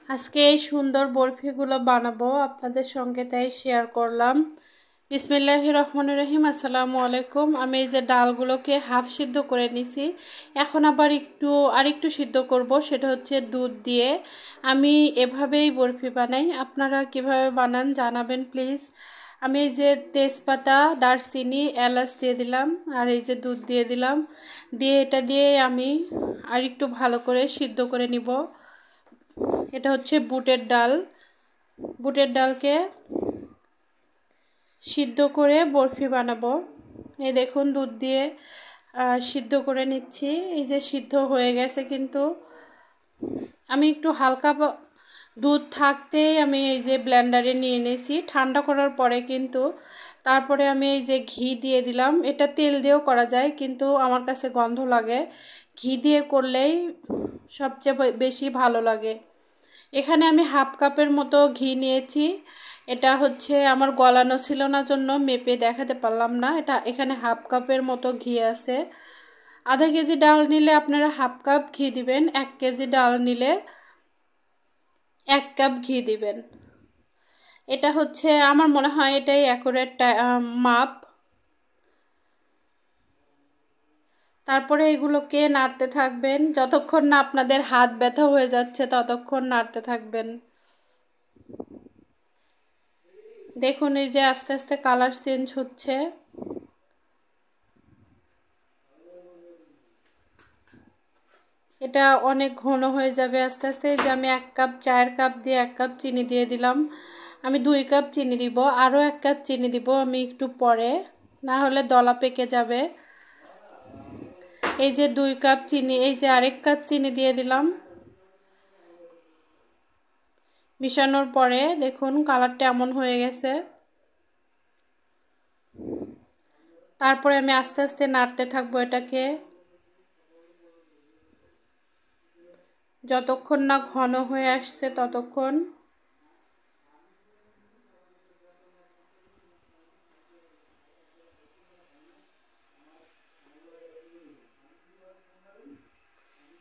আজকে এই সুন্দর বরফিগুলো বানাবো আপনাদের সঙ্গে, তাই শেয়ার করলাম। বিসমিল্লাহির রহমানির রহিম। আসসালামু আলাইকুম। আমি এই যে ডালগুলোকে হাফ সিদ্ধ করে নিছি, এখন আবার আরেকটু সিদ্ধ করব, সেটা হচ্ছে দুধ দিয়ে। আমি এভাবেই বরফি বানাই, আপনারা কিভাবে বানান জানাবেন প্লিজ। আমি এই যে তেজপাতা, দারচিনি, এলাচ দিয়ে দিলাম, আর এই যে দুধ দিয়ে দিলাম, দিয়ে এটা দিয়ে আমি আরেকটু ভালো করে সিদ্ধ করে নিব। এটা হচ্ছে বুটের ডাল। বুটের ডালকে সিদ্ধ করে বরফি বানাবো। এই দেখুন দুধ দিয়ে সিদ্ধ করে নিচ্ছি। এই যে সিদ্ধ হয়ে গেছে, কিন্তু আমি একটু হালকা দুধ থাকতেই আমি এই যে ব্লেন্ডারে নিয়ে নিয়েছি। ঠান্ডা করার পরে কিন্তু তারপরে আমি এই যে ঘি দিয়ে দিলাম। এটা তেল দিয়েও করা যায়, কিন্তু আমার কাছে গন্ধ লাগে, ঘি দিয়ে করলেই সবচেয়ে বেশি ভালো লাগে। এখানে আমি হাফ কাপের মতো ঘি নিয়েছি। এটা হচ্ছে আমার গলানো ছিল না জন্য মেপে দেখাতে পারলাম না। এখানে হাফ কাপের মতো ঘি আছে। আধা কেজি ডাল নিলে আপনারা হাফ কাপ ঘি দিবেন, 1 কেজি ডাল নিলে 1 কাপ ঘি দিবেন। এটা হচ্ছে আমার মনে হয় এটাই অ্যাকুরেট মাপ। তারপরে এগুলোকে নাড়তে থাকবেন, যতক্ষণ না আপনাদের হাত ব্যথা হয়ে যাচ্ছে ততক্ষণ নাড়তে থাকবেন। দেখুন এই যে আস্তে আস্তে কালার চেঞ্জ হচ্ছে। এটা অনেক ঘন হয়ে যাবে আস্তে আস্তে। যে আমি 1 কাপ, 4 কাপ দিয়ে 1 কাপ চিনি দিয়ে দিলাম। আমি 2 কাপ চিনি দিব, আরও 1 কাপ চিনি দিব আমি একটু পরে, না হলে দলা পেকে যাবে। এই যে 2 কাপ চিনি, এই যে আরেক কাপ চিনি দিয়ে দিলাম। মিশানোর পরে দেখুন কালারটা এমন হয়ে গেছে। তারপরে আমি আস্তে আস্তে নাড়তে থাকবো এটাকে, যতক্ষণ না ঘন হয়ে আসছে ততক্ষণ।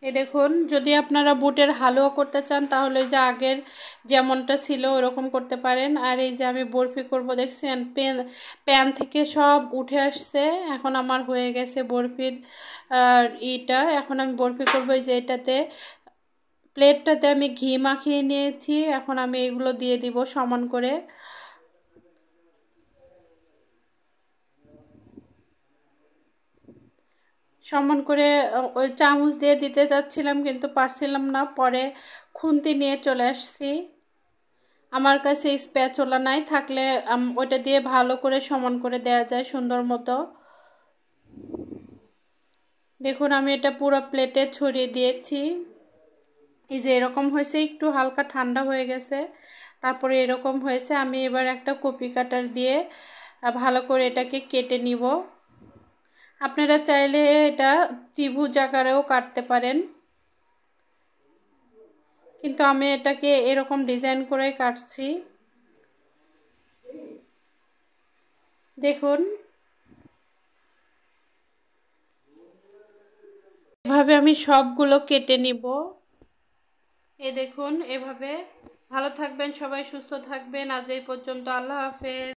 এই দেখুন, যদি আপনারা বুটের হালুয়া করতে চান তাহলে যে আগের যেমনটা ছিল ওরকম করতে পারেন। আর এই যে আমি বরফি করব, দেখছেন প্যান থেকে সব উঠে আসছে। এখন আমার হয়ে গেছে বরফির ইটা। এখন আমি বরফি করব। এই যে এটাতে প্লেটটাতে আমি ঘি মাখিয়ে নিয়েছি, এখন আমি এগুলো দিয়ে দিব সমান করে। সমান করে ওই চামচ দিয়ে দিতে চাচ্ছিলাম, কিন্তু পারছিলাম না, পরে খুন্তি নিয়ে চলে আসছি। আমার কাছে স্প্যাচুলা নাই, থাকলে ওইটা দিয়ে ভালো করে সমান করে দেয়া যায় সুন্দর মতো। দেখুন আমি এটা পুরো প্লেটে ছড়িয়ে দিয়েছি। এই যে এরকম হয়েছে, একটু হালকা ঠান্ডা হয়ে গেছে, তারপরে এরকম হয়েছে। আমি এবার একটা কপি কাটার দিয়ে ভালো করে এটাকে কেটে নিব। আপনারা চাইলে এটা ত্রিভুজ আকারেও কাটতে পারেন, কিন্তু আমি এটাকে এরকম ডিজাইন করে কাটছি। দেখুন এভাবে আমি সবগুলো কেটে নিব। এই দেখুন এভাবে। ভালো থাকবেন সবাই, সুস্থ থাকবেন। আজ এই পর্যন্ত, আল্লাহ হাফেজ।